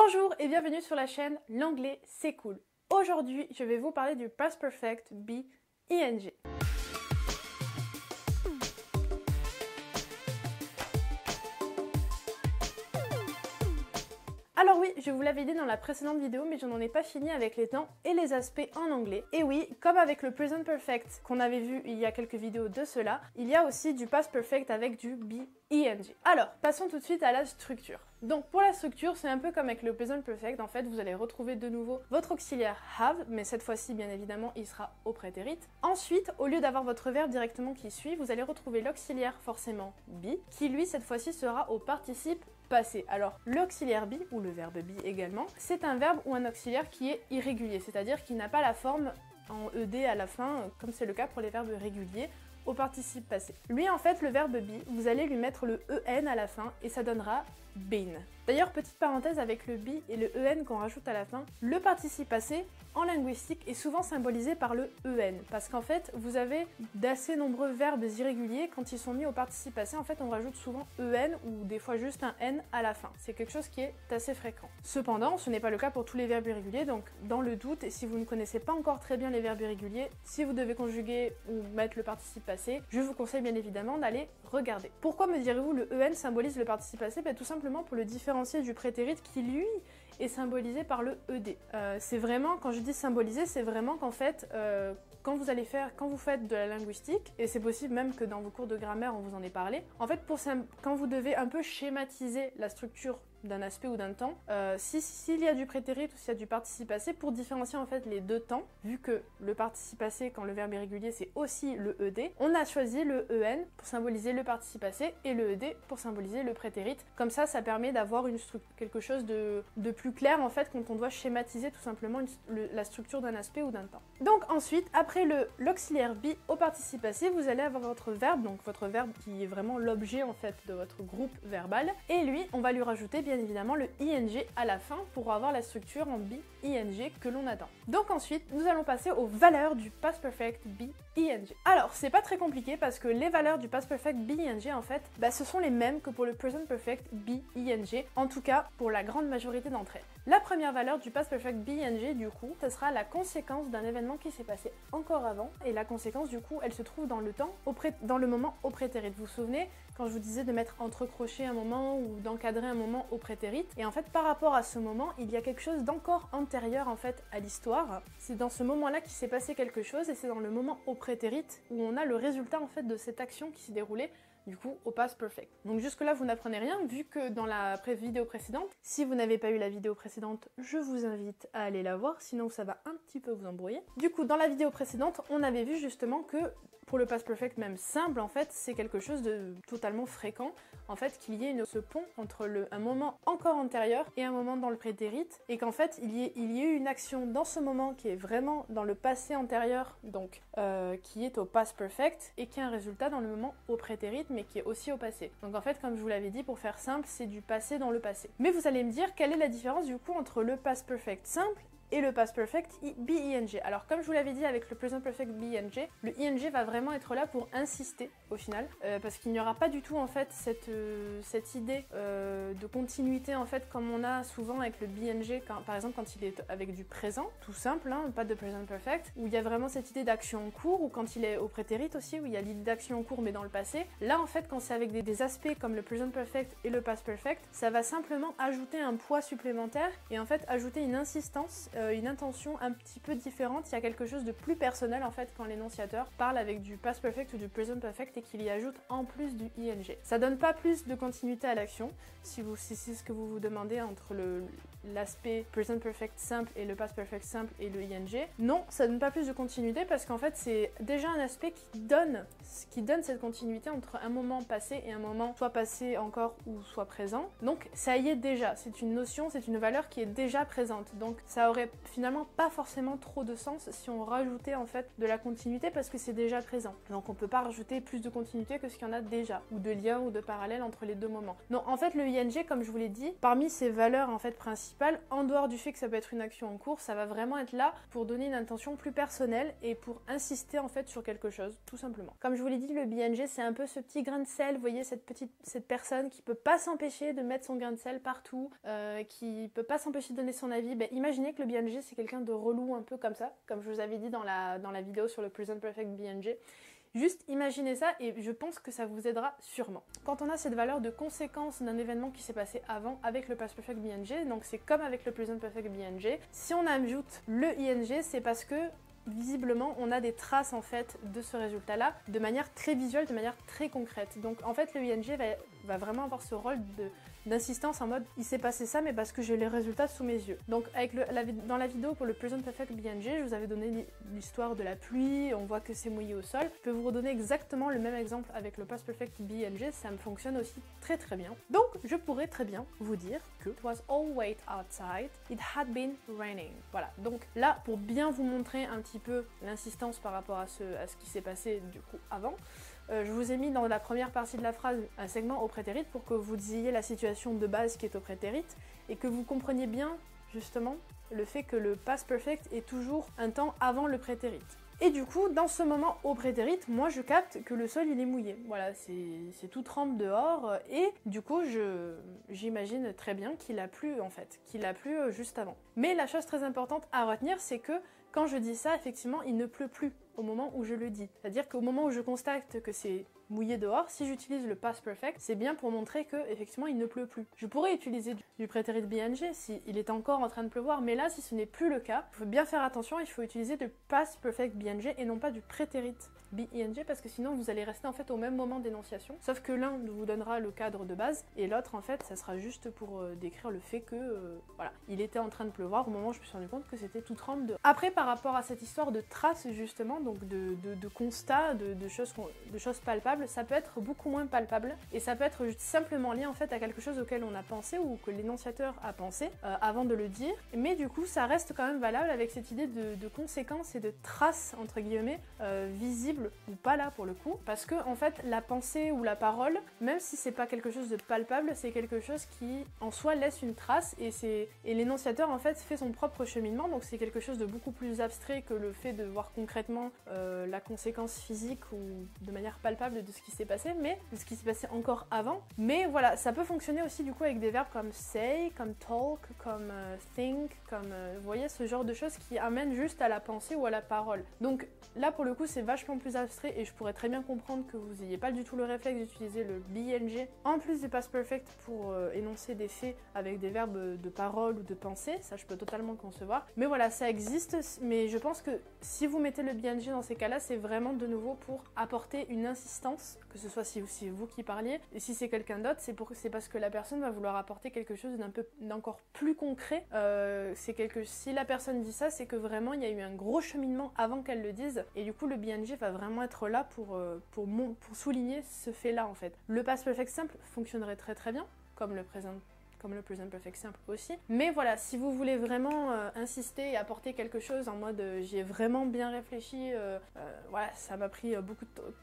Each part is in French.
Bonjour et bienvenue sur la chaîne L'anglais c'est cool. Aujourd'hui, je vais vous parler du past perfect be ing. Alors oui, je vous l'avais dit dans la précédente vidéo, mais je n'en ai pas fini avec les temps et les aspects en anglais. Et oui, comme avec le present perfect qu'on avait vu il y a quelques vidéos de cela, il y a aussi du past perfect avec du be ing. Alors, passons tout de suite à la structure. Donc pour la structure, c'est un peu comme avec le present perfect, en fait vous allez retrouver de nouveau votre auxiliaire have, mais cette fois-ci bien évidemment il sera au prétérit. Ensuite, au lieu d'avoir votre verbe directement qui suit, vous allez retrouver l'auxiliaire forcément be, qui lui cette fois-ci sera au participe passé. Alors l'auxiliaire be, ou le verbe be également, c'est un verbe ou un auxiliaire qui est irrégulier, c'est-à-dire qu'il n'a pas la forme en ed à la fin, comme c'est le cas pour les verbes réguliers, au participe passé. Lui en fait, le verbe be, vous allez lui mettre le en à la fin et ça donnera been. D'ailleurs, petite parenthèse avec le be et le en qu'on rajoute à la fin, le participe passé en linguistique est souvent symbolisé par le en, parce qu'en fait, vous avez d'assez nombreux verbes irréguliers, quand ils sont mis au participe passé, en fait, on rajoute souvent en ou des fois juste un n à la fin. C'est quelque chose qui est assez fréquent. Cependant, ce n'est pas le cas pour tous les verbes irréguliers, donc dans le doute, et si vous ne connaissez pas encore très bien les verbes irréguliers, si vous devez conjuguer ou mettre le participe passé, je vous conseille bien évidemment d'aller regarder. Pourquoi me direz-vous le en symbolise le participe passé? Tout simplement pour le différencier du prétérit qui lui est symbolisé par le ed. C'est vraiment, quand je dis symboliser, c'est vraiment qu'en fait, quand vous faites de la linguistique, et c'est possible même que dans vos cours de grammaire on vous en ait parlé, en fait quand vous devez un peu schématiser la structure d'un aspect ou d'un temps, s'il y a du prétérit ou s'il y a du participe passé, pour différencier en fait les deux temps, vu que le participe passé quand le verbe est régulier c'est aussi le ed, on a choisi le en pour symboliser le participe passé et le ed pour symboliser le prétérit. Comme ça permet d'avoir quelque chose de plus clair en fait quand on doit schématiser tout simplement la structure d'un aspect ou d'un temps. Donc ensuite, après l'auxiliaire be au participe passé, vous allez avoir votre verbe, donc votre verbe qui est vraiment l'objet en fait de votre groupe verbal, et lui on va lui rajouter bien évidemment le ing à la fin pour avoir la structure en be ing que l'on attend. Donc ensuite, nous allons passer aux valeurs du past perfect be ing. Alors, c'est pas très compliqué parce que les valeurs du past perfect be ing en fait, ce sont les mêmes que pour le present perfect be ing, en tout cas pour la grande majorité d'entre elles. La première valeur du past perfect be ing du coup, ce sera la conséquence d'un événement qui s'est passé encore avant, et la conséquence du coup, elle se trouve dans le temps, dans le moment au prétérit. Vous vous souvenez quand je vous disais de mettre entre crochets un moment ou d'encadrer un moment au prétérit, et en fait par rapport à ce moment, il y a quelque chose d'encore antérieur en fait à l'histoire. C'est dans ce moment-là qu'il s'est passé quelque chose, et c'est dans le moment au prétérit où on a le résultat en fait de cette action qui s'est déroulée du coup au past perfect. Donc jusque là vous n'apprenez rien, vu que dans la vidéo précédente, si vous n'avez pas eu la vidéo précédente, je vous invite à aller la voir, sinon ça va un petit peu vous embrouiller. Du coup dans la vidéo précédente, on avait vu justement que pour le past perfect même simple, en fait, c'est quelque chose de totalement fréquent, en fait, qu'il y ait ce pont entre un moment encore antérieur et un moment dans le prétérit, et qu'en fait, il y ait eu une action dans ce moment qui est vraiment dans le passé antérieur, donc qui est au past perfect, et qui a un résultat dans le moment au prétérit, mais qui est aussi au passé. Donc en fait, comme je vous l'avais dit, pour faire simple, c'est du passé dans le passé. Mais vous allez me dire, quelle est la différence du coup entre le past perfect simple et le past perfect be ing. Alors comme je vous l'avais dit avec le present perfect be ing, le ing va vraiment être là pour insister au final, parce qu'il n'y aura pas du tout en fait cette idée de continuité en fait comme on a souvent avec le be ing, par exemple quand il est avec du présent, tout simple, hein, pas de present perfect, où il y a vraiment cette idée d'action en cours, ou quand il est au prétérit aussi, où il y a l'idée d'action en cours mais dans le passé. Là en fait quand c'est avec des aspects comme le present perfect et le past perfect, ça va simplement ajouter un poids supplémentaire et en fait ajouter une insistance, une intention un petit peu différente. Il y a quelque chose de plus personnel en fait quand l'énonciateur parle avec du past perfect ou du present perfect et qu'il y ajoute en plus du ing. Ça donne pas plus de continuité à l'action, si c'est ce que vous vous demandez entre l'aspect present perfect simple et le past perfect simple et le ing. Non, ça donne pas plus de continuité parce qu'en fait c'est déjà un aspect qui donne cette continuité entre un moment passé et un moment soit passé encore ou soit présent. Donc ça y est déjà, c'est une notion, c'est une valeur qui est déjà présente. Donc ça aurait finalement pas forcément trop de sens si on rajoutait en fait de la continuité parce que c'est déjà présent. Donc on peut pas rajouter plus de continuité que ce qu'il y en a déjà, ou de lien ou de parallèle entre les deux moments. Non, en fait le ing, comme je vous l'ai dit, parmi ses valeurs en fait principales, en dehors du fait que ça peut être une action en cours, ça va vraiment être là pour donner une intention plus personnelle et pour insister en fait sur quelque chose, tout simplement. Comme je vous l'ai dit, le BNG c'est un peu ce petit grain de sel, vous voyez cette personne qui peut pas s'empêcher de mettre son grain de sel partout, qui peut pas s'empêcher de donner son avis. Ben, imaginez que le BNG c'est quelqu'un de relou un peu comme ça, comme je vous avais dit dans la vidéo sur le Present Perfect BNG. Juste imaginez ça et je pense que ça vous aidera sûrement. Quand on a cette valeur de conséquence d'un événement qui s'est passé avant avec le Past Perfect BNG, donc c'est comme avec le Present Perfect BNG, si on ajoute le ing, c'est parce que visiblement on a des traces en fait de ce résultat là de manière très visuelle, de manière très concrète. Donc en fait le ing va vraiment avoir ce rôle d'insistance en mode il s'est passé ça mais parce que j'ai les résultats sous mes yeux. Donc avec dans la vidéo pour le Present Perfect BNG, je vous avais donné l'histoire de la pluie, on voit que c'est mouillé au sol. Je peux vous redonner exactement le même exemple avec le Past Perfect BNG, ça me fonctionne aussi très très bien. Donc je pourrais très bien vous dire que it was all wet outside, it had been raining. Voilà, donc là pour bien vous montrer un petit peu l'insistance par rapport à ce qui s'est passé du coup avant, je vous ai mis dans la première partie de la phrase un segment au prétérit pour que vous ayez la situation de base qui est au prétérit et que vous compreniez bien justement le fait que le past perfect est toujours un temps avant le prétérit. Et du coup, dans ce moment au prétérit, moi je capte que le sol il est mouillé. Voilà, c'est tout trempe dehors et du coup j'imagine très bien qu'il a plu en fait, qu'il a plu juste avant. Mais la chose très importante à retenir, c'est que quand je dis ça, effectivement, il ne pleut plus au moment où je le dis. C'est-à-dire qu'au moment où je constate que c'est mouillé dehors, si j'utilise le past perfect, c'est bien pour montrer que effectivement il ne pleut plus. Je pourrais utiliser du prétérit BNG s'il est encore en train de pleuvoir, mais là si ce n'est plus le cas, il faut bien faire attention, il faut utiliser du past perfect BNG et non pas du prétérit BNG parce que sinon vous allez rester en fait au même moment d'énonciation, sauf que l'un vous donnera le cadre de base et l'autre en fait ça sera juste pour décrire le fait que voilà, il était en train de pleuvoir au moment où je me suis rendu compte que c'était tout trempe dehors. Après par rapport à cette histoire de traces justement, donc de constats, de choses palpables, ça peut être beaucoup moins palpable et ça peut être simplement lié en fait à quelque chose auquel on a pensé ou que l'énonciateur a pensé avant de le dire, mais du coup ça reste quand même valable avec cette idée de conséquences et de traces entre guillemets visibles ou pas là pour le coup, parce que en fait la pensée ou la parole, même si c'est pas quelque chose de palpable, c'est quelque chose qui en soi laisse une trace et l'énonciateur en fait fait son propre cheminement, donc c'est quelque chose de beaucoup plus abstrait que le fait de voir concrètement la conséquence physique ou de manière palpable de ce qui s'est passé, mais de ce qui s'est passé encore avant. Mais voilà, ça peut fonctionner aussi du coup avec des verbes comme say, comme talk, comme think, comme vous voyez ce genre de choses qui amènent juste à la pensée ou à la parole. Donc là pour le coup c'est vachement plus abstrait et je pourrais très bien comprendre que vous n'ayez pas du tout le réflexe d'utiliser le BNG en plus du past perfect pour énoncer des faits avec des verbes de parole ou de pensée, ça je peux totalement concevoir. Mais voilà, ça existe, mais je pense que si vous mettez le BNG dans ces cas-là, c'est vraiment de nouveau pour apporter une insistance, que ce soit si c'est vous qui parliez, et si c'est quelqu'un d'autre, c'est parce que la personne va vouloir apporter quelque chose d'encore plus concret. Si la personne dit ça, c'est que vraiment il y a eu un gros cheminement avant qu'elle le dise, et du coup le BNG va vraiment être là pour souligner ce fait-là en fait. Le past perfect simple fonctionnerait très très bien, comme le present perfect simple aussi. Mais voilà, si vous voulez vraiment insister et apporter quelque chose en mode j'y ai vraiment bien réfléchi, voilà, ça m'a pris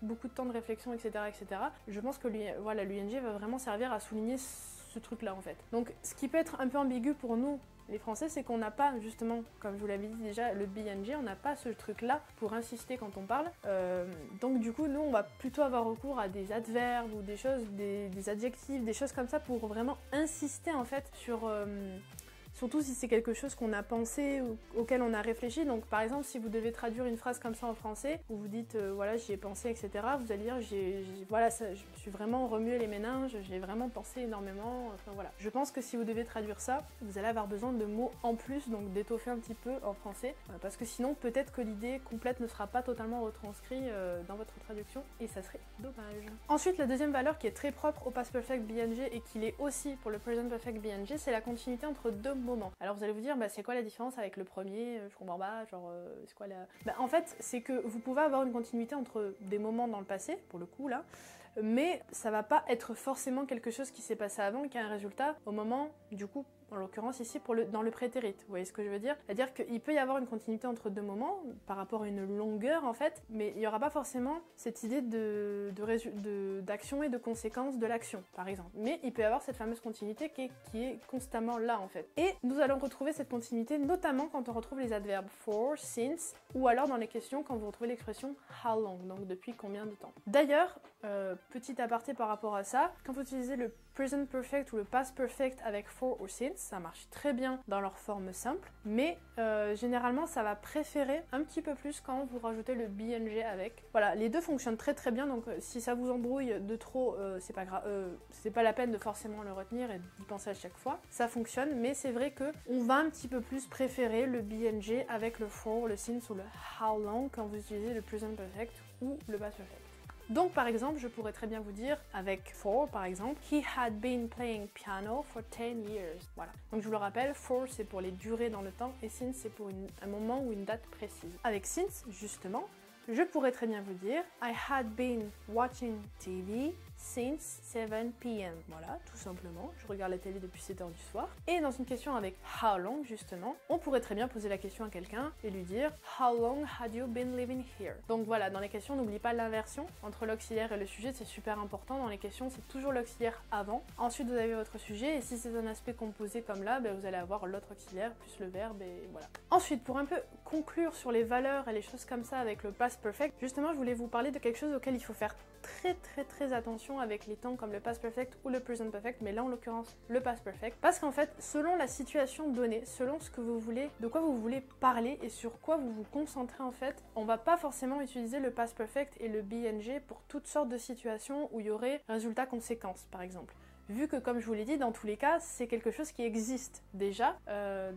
beaucoup de temps de réflexion, etc., etc. Je pense que l'UNG va vraiment servir à souligner ce truc-là en fait. Donc ce qui peut être un peu ambigu pour nous, les Français, c'est qu'on n'a pas, justement, comme je vous l'avais dit déjà, le BNG, on n'a pas ce truc-là pour insister quand on parle. Donc du coup, nous, on va plutôt avoir recours à des adverbes ou des choses, des adjectifs, des choses comme ça pour vraiment insister en fait sur... surtout si c'est quelque chose qu'on a pensé ou auquel on a réfléchi. Donc par exemple, si vous devez traduire une phrase comme ça en français, où vous dites voilà j'y ai pensé, etc., vous allez dire voilà, je me suis vraiment remué les méninges, j'ai vraiment pensé énormément, enfin voilà. Je pense que si vous devez traduire ça, vous allez avoir besoin de mots en plus, donc d'étoffer un petit peu en français, parce que sinon peut-être que l'idée complète ne sera pas totalement retranscrite dans votre traduction, et ça serait dommage. Ensuite, la deuxième valeur qui est très propre au past perfect BNG et qui l'est aussi pour le present perfect BNG, c'est la continuité entre deux mots. Alors vous allez vous dire, c'est quoi la différence avec le premier? Je comprends pas, genre, c'est quoi la... en fait, c'est que vous pouvez avoir une continuité entre des moments dans le passé, pour le coup, là, mais ça va pas être forcément quelque chose qui s'est passé avant, qui a un résultat au moment, du coup, en l'occurrence ici dans le prétérit. Vous voyez ce que je veux dire? C'est-à-dire qu'il peut y avoir une continuité entre deux moments par rapport à une longueur en fait, mais il n'y aura pas forcément cette idée d'action et de conséquence de l'action, par exemple. Mais il peut y avoir cette fameuse continuité qui est constamment là en fait. Et nous allons retrouver cette continuité notamment quand on retrouve les adverbes for, since, ou alors dans les questions quand vous retrouvez l'expression how long, donc depuis combien de temps. D'ailleurs, petit aparté par rapport à ça, quand vous utilisez le present perfect ou le past perfect avec for ou since, ça marche très bien dans leur forme simple, mais généralement ça va préférer un petit peu plus quand vous rajoutez le BNG avec. Voilà, les deux fonctionnent très très bien, donc si ça vous embrouille de trop, c'est pas grave, c'est pas la peine de forcément le retenir et d'y penser à chaque fois. Ça fonctionne, mais c'est vrai que on va un petit peu plus préférer le BNG avec le for, le since ou le how long quand vous utilisez le present perfect ou le past perfect. Donc par exemple, je pourrais très bien vous dire avec for par exemple, he had been playing piano for 10 years. Voilà. Donc je vous le rappelle, for c'est pour les durées dans le temps et since c'est pour un moment ou une date précise. Avec since, justement, je pourrais très bien vous dire I had been watching TV since 7 p.m. Voilà, tout simplement. Je regarde la télé depuis 7 heures du soir. Et dans une question avec how long, justement, on pourrait très bien poser la question à quelqu'un et lui dire how long had you been living here? Donc voilà, dans les questions, n'oublie pas l'inversion entre l'auxiliaire et le sujet, c'est super important. Dans les questions, c'est toujours l'auxiliaire avant. Ensuite, vous avez votre sujet et si c'est un aspect composé comme là, ben, vous allez avoir l'autre auxiliaire plus le verbe et voilà. Ensuite, pour un peu conclure sur les valeurs et les choses comme ça avec le past perfect, justement, je voulais vous parler de quelque chose auquel il faut faire très attention avec les temps comme le past perfect ou le present perfect, mais là en l'occurrence le past perfect, parce qu'en fait selon la situation donnée, selon ce que vous voulez, de quoi vous voulez parler et sur quoi vous vous concentrez en fait, on va pas forcément utiliser le past perfect et le BNG pour toutes sortes de situations où il y aurait résultat conséquence par exemple. Vu que, comme je vous l'ai dit, dans tous les cas, c'est quelque chose qui existe déjà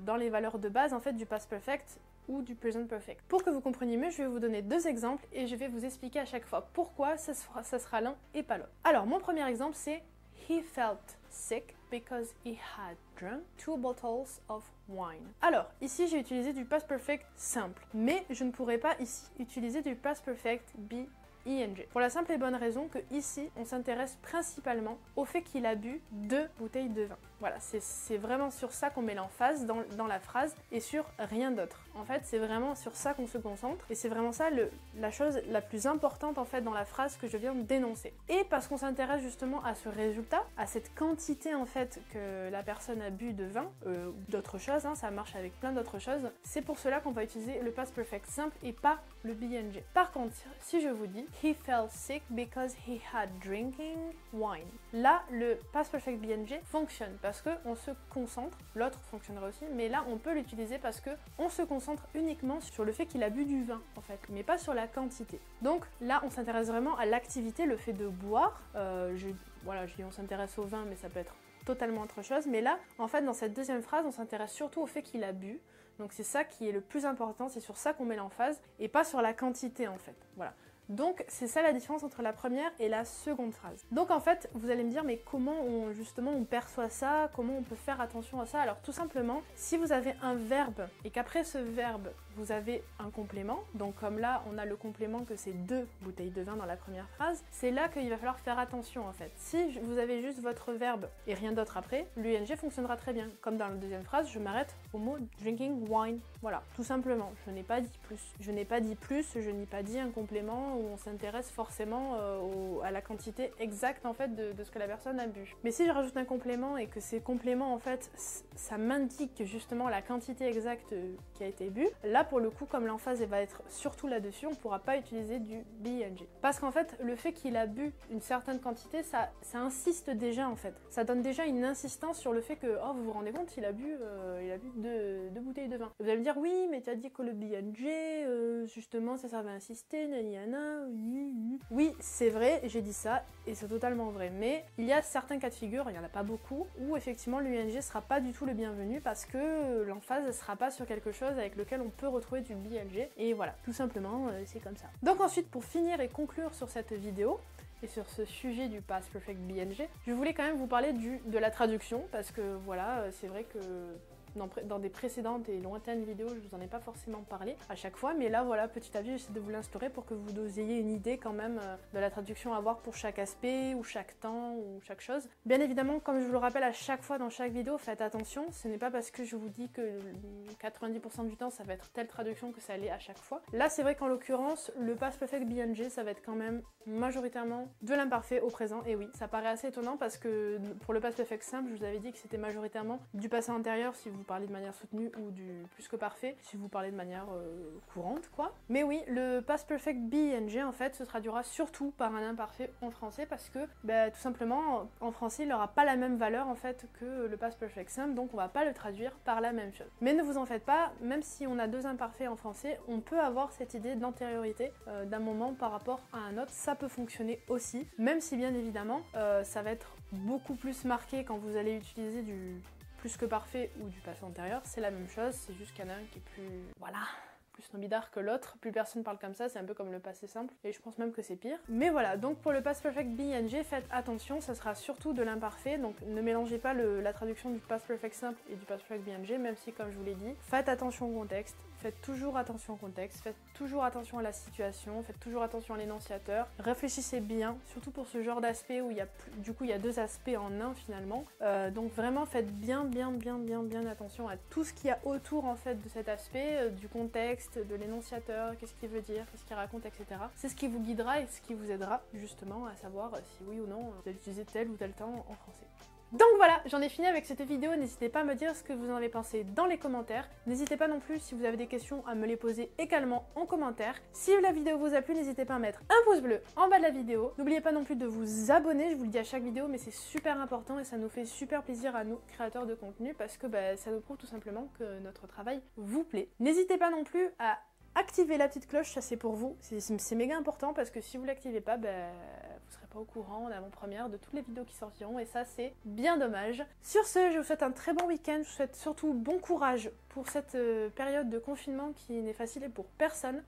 dans les valeurs de base en fait du past perfect ou du present perfect. Pour que vous compreniez mieux, je vais vous donner deux exemples et je vais vous expliquer à chaque fois pourquoi ça sera l'un et pas l'autre. Alors, mon premier exemple, c'est he felt sick because he had drunk 2 bottles of wine. Alors, ici, j'ai utilisé du past perfect simple, mais je ne pourrais pas ici utiliser du past perfect be ing. Pour la simple et bonne raison que ici, on s'intéresse principalement au fait qu'il a bu 2 bouteilles de vin. Voilà, c'est vraiment sur ça qu'on met l'emphase dans la phrase et sur rien d'autre. En fait, c'est vraiment sur ça qu'on se concentre et c'est vraiment ça la chose la plus importante en fait dans la phrase que je viens de dénoncer. Et parce qu'on s'intéresse justement à ce résultat, à cette quantité en fait que la personne a bu de vin, ou d'autres choses, hein, ça marche avec plein d'autres choses, c'est pour cela qu'on va utiliser le past perfect simple et pas le BNG. Par contre, si je vous dis he felt sick because he had drinking wine, là le past perfect BNG fonctionne parce qu'on se concentre, l'autre fonctionnerait aussi, mais là on peut l'utiliser parce que on se concentre uniquement sur le fait qu'il a bu du vin en fait, mais pas sur la quantité. Donc là on s'intéresse vraiment à l'activité, le fait de boire, voilà, je dis on s'intéresse au vin mais ça peut être totalement autre chose, mais là en fait dans cette deuxième phrase on s'intéresse surtout au fait qu'il a bu, donc c'est ça qui est le plus important, c'est sur ça qu'on met l'emphase et pas sur la quantité en fait, voilà. Donc c'est ça la différence entre la première et la seconde phrase. Donc en fait, vous allez me dire mais comment on perçoit ça, comment on peut faire attention à ça? Alors tout simplement, si vous avez un verbe et qu'après ce verbe, vous avez un complément, donc comme là on a le complément que c'est 2 bouteilles de vin dans la première phrase, c'est là qu'il va falloir faire attention en fait. Si vous avez juste votre verbe et rien d'autre après, l'UNG fonctionnera très bien. Comme dans la deuxième phrase, je m'arrête au mot drinking wine. Voilà, tout simplement, je n'ai pas dit plus. Je n'ai pas dit plus, je n'ai pas dit un complément où on s'intéresse forcément à la quantité exacte en fait de ce que la personne a bu. Mais si je rajoute un complément et que ces compléments en fait ça m'indique justement la quantité exacte qui a été bu, là pour le coup comme l'emphase va être surtout là-dessus, on ne pourra pas utiliser du BNG. Parce qu'en fait le fait qu'il a bu une certaine quantité, ça insiste déjà en fait. Ça donne déjà une insistance sur le fait que oh vous vous rendez compte il a bu 2 bouteilles de vin. Vous allez me dire oui mais tu as dit que le BNG justement ça servait à insister, nanana. Oui, c'est vrai, j'ai dit ça, et c'est totalement vrai, mais il y a certains cas de figure, il n'y en a pas beaucoup, où effectivement l'UNG sera pas du tout le bienvenu parce que l'emphase ne sera pas sur quelque chose avec lequel on peut retrouver du BNG, et voilà, tout simplement, c'est comme ça. Donc ensuite, pour finir et conclure sur cette vidéo, et sur ce sujet du past perfect BNG, je voulais quand même vous parler de la traduction, parce que voilà, c'est vrai que dans des précédentes et lointaines vidéos, je vous en ai pas forcément parlé à chaque fois, mais là voilà, petit à petit j'essaie de vous l'instaurer pour que vous ayez une idée quand même de la traduction à avoir pour chaque aspect ou chaque temps ou chaque chose. Bien évidemment, comme je vous le rappelle à chaque fois dans chaque vidéo, faites attention, ce n'est pas parce que je vous dis que 90% du temps ça va être telle traduction que ça l'est à chaque fois. Là c'est vrai qu'en l'occurrence, le past perfect BNG ça va être quand même majoritairement de l'imparfait au présent, et oui, ça paraît assez étonnant parce que pour le past perfect simple, je vous avais dit que c'était majoritairement du passé antérieur si vous parlez de manière soutenue ou du plus que parfait si vous parlez de manière courante quoi. Mais oui, le past perfect BNG en fait se traduira surtout par un imparfait en français parce que tout simplement en français il n'aura pas la même valeur en fait que le past perfect simple, donc on va pas le traduire par la même chose. Mais ne vous en faites pas, même si on a deux imparfaits en français, on peut avoir cette idée d'antériorité d'un moment par rapport à un autre, ça peut fonctionner aussi, même si bien évidemment ça va être beaucoup plus marqué quand vous allez utiliser du plus que parfait ou du passé antérieur, c'est la même chose, c'est juste qu'il y en a un qui est plus... voilà, plus snobidard que l'autre, plus personne parle comme ça, c'est un peu comme le passé simple, et je pense même que c'est pire. Mais voilà, donc pour le past perfect BNG, faites attention, ça sera surtout de l'imparfait, donc ne mélangez pas la traduction du past perfect simple et du past perfect BNG, même si comme je vous l'ai dit, faites attention au contexte, faites toujours attention au contexte, faites toujours attention à la situation, faites toujours attention à l'énonciateur, réfléchissez bien, surtout pour ce genre d'aspect où il y a deux aspects en un finalement, donc vraiment faites bien attention à tout ce qu'il y a autour en fait de cet aspect, du contexte, de l'énonciateur, qu'est-ce qu'il veut dire, qu'est-ce qu'il raconte, etc. C'est ce qui vous guidera et ce qui vous aidera justement à savoir si oui ou non vous allez utiliser tel ou tel temps en français. Donc voilà, j'en ai fini avec cette vidéo, n'hésitez pas à me dire ce que vous en avez pensé dans les commentaires. N'hésitez pas non plus, si vous avez des questions, à me les poser également en commentaire. Si la vidéo vous a plu, n'hésitez pas à mettre un pouce bleu en bas de la vidéo. N'oubliez pas non plus de vous abonner, je vous le dis à chaque vidéo, mais c'est super important et ça nous fait super plaisir à nous, créateurs de contenu, parce que ça nous prouve tout simplement que notre travail vous plaît. N'hésitez pas non plus à activer la petite cloche, ça c'est pour vous, c'est méga important parce que si vous l'activez pas, vous serez pas au courant en avant-première de toutes les vidéos qui sortiront et ça c'est bien dommage. Sur ce, je vous souhaite un très bon week-end, je vous souhaite surtout bon courage pour cette période de confinement qui n'est facile pour personne.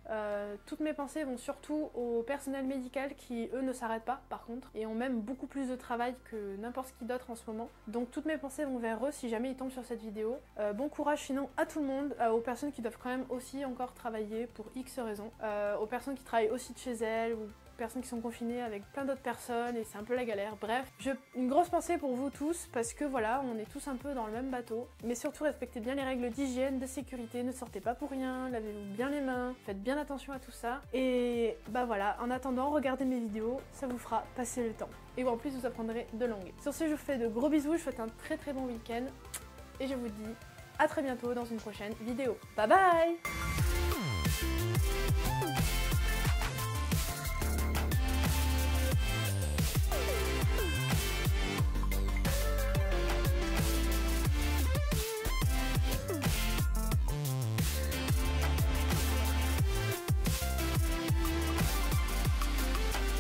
Toutes mes pensées vont surtout au personnel médical qui eux ne s'arrêtent pas par contre et ont même beaucoup plus de travail que n'importe qui d'autre en ce moment. Donc toutes mes pensées vont vers eux si jamais ils tombent sur cette vidéo. Bon courage sinon à tout le monde, aux personnes qui doivent quand même aussi encore travailler pour X raisons, aux personnes qui travaillent aussi de chez elles ou personnes qui sont confinées avec plein d'autres personnes et c'est un peu la galère. Bref, une grosse pensée pour vous tous parce que voilà, on est tous un peu dans le même bateau. Mais surtout respectez bien les règles d'hygiène, de sécurité, ne sortez pas pour rien, lavez-vous bien les mains, faites bien attention à tout ça. Et voilà, en attendant, regardez mes vidéos, ça vous fera passer le temps. Et en plus vous apprendrez de l'anglais. Sur ce, je vous fais de gros bisous, je vous souhaite un très bon week-end et je vous dis à très bientôt dans une prochaine vidéo. Bye bye!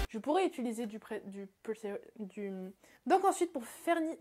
Je pourrais utiliser donc ensuite pour finir